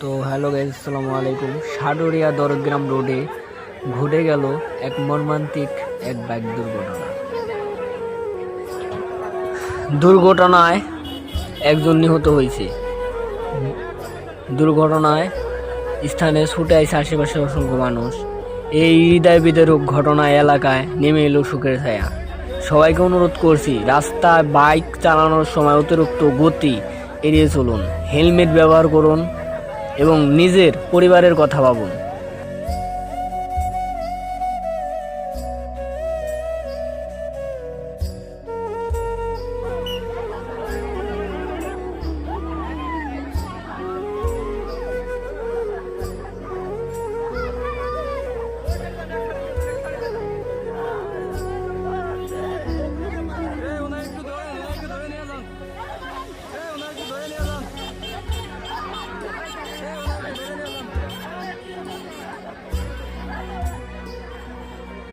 তো hello guys, আসসালামু আলাইকুম। সাডুরিয়া দরগ্রাম রোডে ঘটে গেল এক মর্মান্তিক বাইক দুর্ঘটনায় একজন নিহত হয়েছে। দুর্ঘটনায় স্থানে ছুটে আসে আশেপাশে অসংখ্য মানুষ। এই হৃদয় বিদারক ঘটনায় এলাকায় নেমে এলো শোকের ছায়া। সবাইকে অনুরোধ করছি, রাস্তায় বাইক চালানোর সময় অতিরিক্ত গতি এড়িয়ে চলুন, হেলমেট ব্যবহার করুন এবং নিজের পরিবারের কথা ভাবুন।